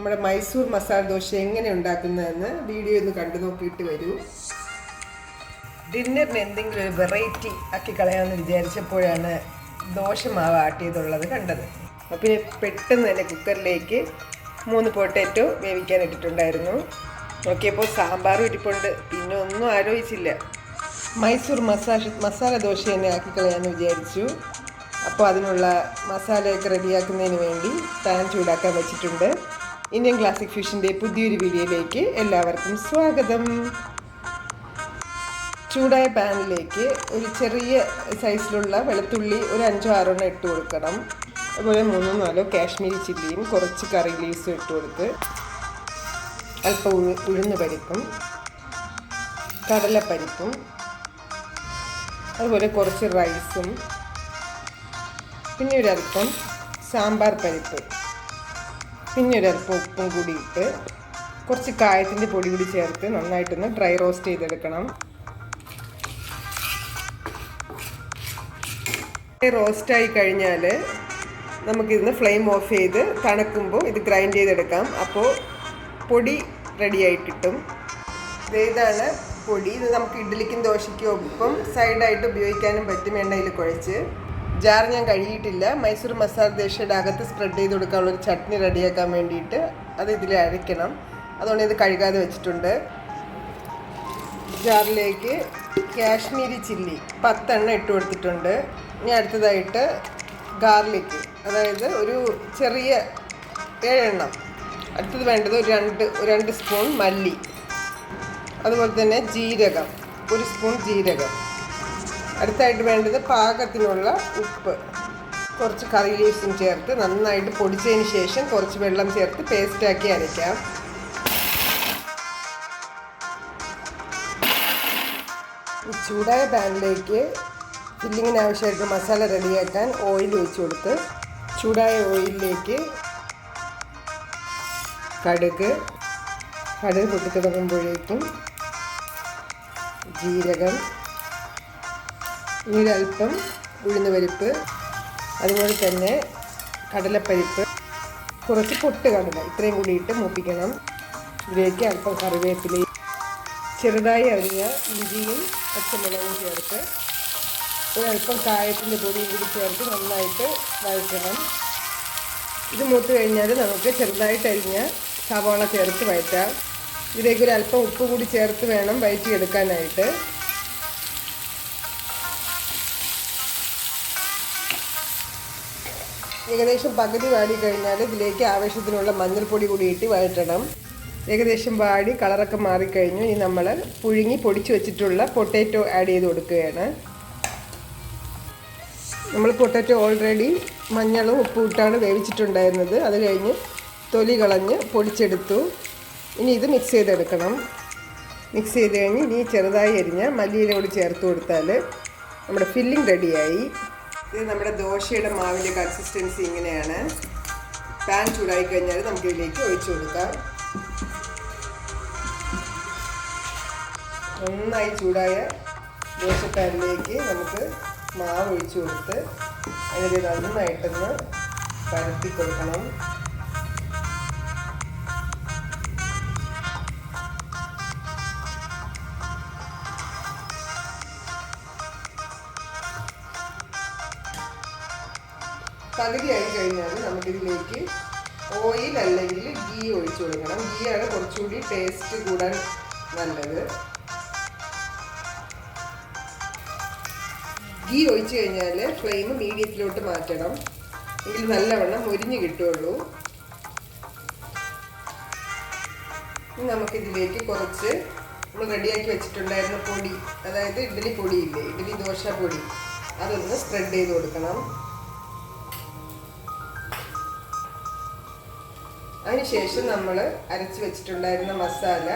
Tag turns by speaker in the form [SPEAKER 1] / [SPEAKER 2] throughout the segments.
[SPEAKER 1] നമ്മുടെ മൈസൂർ മസാല ദോശ എങ്ങനെ ഉണ്ടാക്കുന്നതെന്ന് വീഡിയോ ഒന്ന് കണ്ടു നോക്കിയിട്ട് വരൂ. ഡിന്നറിന് എന്തെങ്കിലും ഒരു വെറൈറ്റി ആക്കി കളയാമെന്ന് വിചാരിച്ചപ്പോഴാണ് ദോശമാവ് ആട്ടിയതുള്ളത് കണ്ടത്. അപ്പോൾ പിന്നെ പെട്ടെന്ന് തന്നെ കുക്കറിലേക്ക് 3 പൊട്ടാറ്റോ വേവിക്കാൻ ഇട്ടിട്ടുണ്ടായിരുന്നു. നോക്കിയപ്പോൾ സാമ്പാറും ഇരിപ്പുണ്ട്. പിന്നെ ഒന്നും ആലോചിച്ചില്ല, മൈസൂർ മസാല ദോശ തന്നെ ആക്കി കളയാമെന്ന് വിചാരിച്ചു. അപ്പോൾ അതിനുള്ള മസാലയൊക്കെ റെഡിയാക്കുന്നതിന് വേണ്ടി പാൻ ചൂടാക്കാൻ വെച്ചിട്ടുണ്ട്. ഇന്ത്യൻ ക്ലാസിക് ഫിഷിൻ്റെ പുതിയൊരു വീഡിയോയിലേക്ക് എല്ലാവർക്കും സ്വാഗതം. ചൂടായ പാനിലേക്ക് ഒരു ചെറിയ സൈസിലുള്ള വെളുത്തുള്ളി ഒരു 5-6 ഇട്ട് കൊടുക്കണം. അതുപോലെ 3-4 കാശ്മീരി ചില്ലിയും കുറച്ച് കറി ലീവ്സും ഇട്ട് കൊടുത്ത് അല്പം ഉഴുന്ന് പരിപ്പും കടലപ്പരിപ്പും അതുപോലെ കുറച്ച് റൈസും പിന്നെ ഒരല്പം സാമ്പാർ പരിപ്പ് പിന്നെ ഒരല്പം ഉപ്പും കൂടി ഇട്ട് കുറച്ച് കായത്തിൻ്റെ പൊടി കൂടി ചേർത്ത് നന്നായിട്ടൊന്ന് ഡ്രൈ റോസ്റ്റ് ചെയ്തെടുക്കണം. റോസ്റ്റായി കഴിഞ്ഞാൽ നമുക്കിതിന്ന് ഫ്ലെയിം ഓഫ് ചെയ്ത് തണുക്കുമ്പോൾ ഇത് ഗ്രൈൻഡ് ചെയ്തെടുക്കാം. അപ്പോൾ പൊടി റെഡിയായി കിട്ടും. ഇതാണ് പൊടി. ഇത് നമുക്ക് ഇഡ്ഡലിക്കും ദോശയ്ക്കും ഒപ്പം സൈഡായിട്ട് ഉപയോഗിക്കാനും പറ്റും. എണ്ണയിൽ കുഴച്ച് ജാർ ഞാൻ കഴുകിയിട്ടില്ല. മൈസൂർ മസാല ദോശയുടെ അകത്ത് സ്പ്രെഡ് ചെയ്ത് കൊടുക്കാനുള്ളൊരു ചട്നി റെഡിയാക്കാൻ വേണ്ടിയിട്ട് അത് ഇതിൽ അരയ്ക്കണം. അതുകൊണ്ട് ഇത് കഴുകാതെ വെച്ചിട്ടുണ്ട്. ജാറിലേക്ക് കാശ്മീരി ചില്ലി 10 ഇട്ട് കൊടുത്തിട്ടുണ്ട്. ഇനി അടുത്തതായിട്ട് ഗാർലിക്ക്, അതായത് ഒരു ചെറിയ 7. അടുത്തത് വേണ്ടത് ഒരു 2 സ്പൂൺ മല്ലി, അതുപോലെ തന്നെ ജീരകം 1 സ്പൂൺ ജീരകം. അടുത്തായിട്ട് വേണ്ടത് പാകത്തിനുള്ള ഉപ്പ്, കുറച്ച് കറി ലീവ്സും ചേർത്ത് നന്നായിട്ട് പൊടിച്ചതിന് ശേഷം കുറച്ച് വെള്ളം ചേർത്ത് പേസ്റ്റാക്കി അരയ്ക്കാം. ചൂടായ പാനിലേക്ക് ഫില്ലിങ്ങിന് ആവശ്യമായിട്ട് മസാല റെഡിയാക്കാൻ ഓയിൽ ഒഴിച്ച് കൊടുത്ത് ചൂടായ ഓയിലിലേക്ക് കടുക് പൊട്ടിത്തുടങ്ങുമ്പോഴേക്കും ജീരകം, ഒരല്പം ഉഴുന്ന് പരിപ്പ്, അതുപോലെ തന്നെ കടലപ്പരിപ്പ്, കുറച്ച് പൊട്ട് കടല, ഇത്രയും കൂടി ഇട്ട് മൂപ്പിക്കണം. ഇതിലേക്ക് അല്പം കറിവേപ്പിലയും ചെറുതായി അരിഞ്ഞ ഇഞ്ചിയും പച്ചമുളകും ചേർത്ത് ഒരല്പം കായത്തിൻ്റെ പൊടിയും കൂടി ചേർത്ത് നന്നായിട്ട് വഴറ്റണം. ഇത് മൂത്ത് കഴിഞ്ഞാൽ നമുക്ക് ചെറുതായിട്ട് അരിഞ്ഞ സവാള ചേർത്ത് വഴറ്റാം. ഇതിലേക്ക് ഒരല്പം ഉപ്പ് കൂടി ചേർത്ത് വേണം വഴറ്റിയെടുക്കാനായിട്ട്. ഏകദേശം പകുതി വാടി കഴിഞ്ഞാൽ ഇതിലേക്ക് ആവശ്യത്തിനുള്ള മഞ്ഞൾപ്പൊടി കൂടി ഇട്ട് വഴറ്റണം. ഏകദേശം വാടി കളറൊക്കെ മാറിക്കഴിഞ്ഞു. ഇനി നമ്മൾ പുഴുങ്ങി പൊടിച്ച് വെച്ചിട്ടുള്ള പൊട്ടാറ്റോ ആഡ് ചെയ്ത് കൊടുക്കുകയാണ്. നമ്മൾ പൊട്ടാറ്റോ ഓൾറെഡി മഞ്ഞളും ഉപ്പും ഇട്ടാണ് വേവിച്ചിട്ടുണ്ടായിരുന്നത്. അത് കഴിഞ്ഞ് തൊലി കളഞ്ഞ് പൊടിച്ചെടുത്തു. ഇനി ഇത് മിക്സ് ചെയ്തെടുക്കണം. മിക്സ് ചെയ്ത് കഴിഞ്ഞ് ഇനി ചെറുതായി അരിഞ്ഞ മല്ലിയില കൂടി ചേർത്ത് കൊടുത്താൽ നമ്മുടെ ഫില്ലിംഗ് റെഡിയായി. ഇത് നമ്മുടെ ദോശയുടെ മാവിൻ്റെ കൺസിസ്റ്റൻസി ഇങ്ങനെയാണ്. പാൻ ചൂടായി കഴിഞ്ഞാൽ നമുക്ക് ഇതിലേക്ക് ഒഴിച്ചു കൊടുക്കാം. നന്നായി ചൂടായ ദോശപ്പാനിലേക്ക് നമുക്ക് മാവ് ഒഴിച്ചു കൊടുത്ത് അതിൽ നന്നായിട്ടൊന്ന് പരത്തി കൊടുക്കണം. പകുതി ആയി കഴിഞ്ഞാൽ നമുക്കിതിലേക്ക് ഓയിൽ അല്ലെങ്കിൽ ഗീ ഒഴിച്ചു കൊടുക്കണം. ഗീയാണ് കുറച്ചുകൂടി ടേസ്റ്റ് കൂടാൻ നല്ലത്. ഗീ ഒഴിച്ചു കഴിഞ്ഞാൽ ഫ്ലെയിം മീഡിയത്തിലോട്ട് മാറ്റണം. എങ്കിൽ നല്ലവണ്ണം മൊരിഞ്ഞ് കിട്ടുള്ളൂ. ഇനി നമുക്കിതിലേക്ക് കുറച്ച് നമ്മൾ റെഡിയാക്കി വെച്ചിട്ടുണ്ടായിരുന്ന പൊടി, അതായത് ഇഡ്ഡലി പൊടിയില്ലേ, ഇഡ്ഡലി ദോശ പൊടി, അതൊന്ന് സ്പ്രെഡ് ചെയ്ത് കൊടുക്കണം. അതിനുശേഷം നമ്മൾ അരച്ച് വെച്ചിട്ടുണ്ടായിരുന്ന മസാല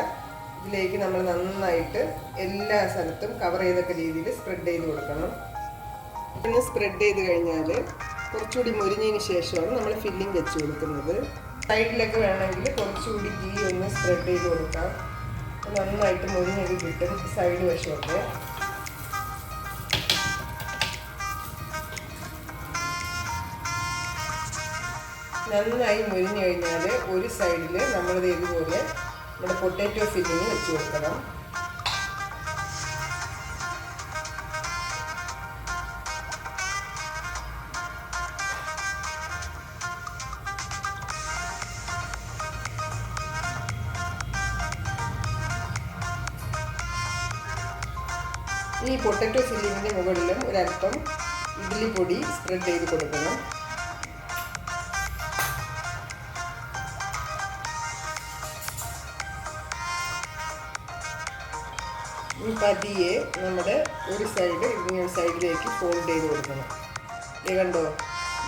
[SPEAKER 1] ഇതിലേക്ക് നമ്മൾ നന്നായിട്ട് എല്ലാ സ്ഥലത്തും കവർ ചെയ്തൊക്കെ രീതിയിൽ സ്പ്രെഡ് ചെയ്ത് കൊടുക്കണം. ഒന്ന് സ്പ്രെഡ് ചെയ്ത് കഴിഞ്ഞാൽ കുറച്ചുകൂടി മുരിഞ്ഞതിന് ശേഷമാണ് നമ്മൾ ഫില്ലിംഗ് വെച്ച് കൊടുക്കുന്നത്. സൈഡിലൊക്കെ വേണമെങ്കിൽ കുറച്ചുകൂടി ഗീ ഒന്ന് സ്പ്രെഡ് ചെയ്ത് കൊടുക്കാം. നന്നായിട്ട് മുരിഞ്ഞൊക്കെ കിട്ടും സൈഡ് വശമൊക്കെ. നന്നായി മുരിഞ്ഞു കഴിഞ്ഞാൽ ഒരു സൈഡിൽ നമ്മളത് ഇതുപോലെ നമ്മുടെ പൊട്ടാറ്റോ ഫില്ലിങ് വെച്ച് കൊടുക്കണം. ഈ പൊട്ടാറ്റോ ഫില്ലിങ്ങിൻ്റെ മുകളിലും ഒരല്പം ഇഡ്ഡലി പൊടി സ്പ്രെഡ് ചെയ്ത് കൊടുക്കണം. ഈ പതിയെ നമ്മുടെ ഒരു സൈഡ് ഇങ്ങനെ സൈഡിലേക്ക് ഫോൾഡ് ചെയ്ത് കൊടുക്കണം. ഇത് കണ്ടോ,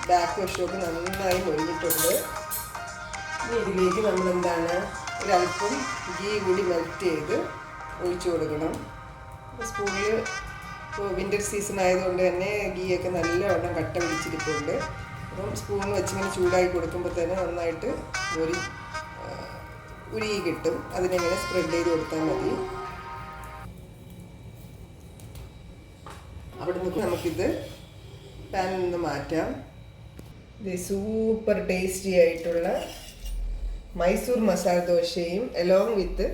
[SPEAKER 1] ബാക്ക് വശമൊക്കെ നന്നായി മൊരിഞ്ഞിട്ടുണ്ട്. ഇനി ഇതിലേക്ക് നമ്മളെന്താണ് ഒരല്പം ഗീ കൂടി മെൽറ്റ് ചെയ്ത് ഒഴിച്ചു കൊടുക്കണം. സ്പൂണിൽ ഇപ്പോൾ വിൻ്റർ സീസൺ ആയതുകൊണ്ട് തന്നെ ഗീയൊക്കെ നല്ലവണ്ണം കട്ട പിടിച്ചിരിപ്പുണ്ട്. അപ്പം സ്പൂൺ വെച്ചിങ്ങനെ ചൂടാക്കി കൊടുക്കുമ്പോൾ തന്നെ നന്നായിട്ട് ഉരുകി കിട്ടും. അതിനെങ്ങനെ സ്പ്രെഡ് ചെയ്ത് കൊടുത്താൽ മതി. അവിടെ നിന്ന് നമുക്കിത് പാനിൽ നിന്ന് മാറ്റാം. ഇത് സൂപ്പർ ടേസ്റ്റി ആയിട്ടുള്ള മൈസൂർ മസാല ദോശയും അലോങ് വിത്ത്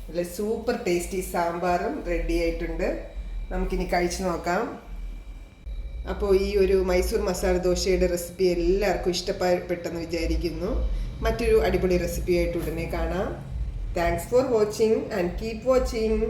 [SPEAKER 1] നല്ല സൂപ്പർ ടേസ്റ്റി സാമ്പാറും റെഡി ആയിട്ടുണ്ട്. നമുക്കിനി കഴിച്ചു നോക്കാം. അപ്പോൾ ഈ ഒരു മൈസൂർ മസാല ദോശയുടെ റെസിപ്പി എല്ലാവർക്കും ഇഷ്ടപ്പെട്ടെന്ന് വിചാരിക്കുന്നു. മറ്റൊരു അടിപൊളി റെസിപ്പി ആയിട്ട് ഉടനെ കാണാം. Thanks for watching and keep watching.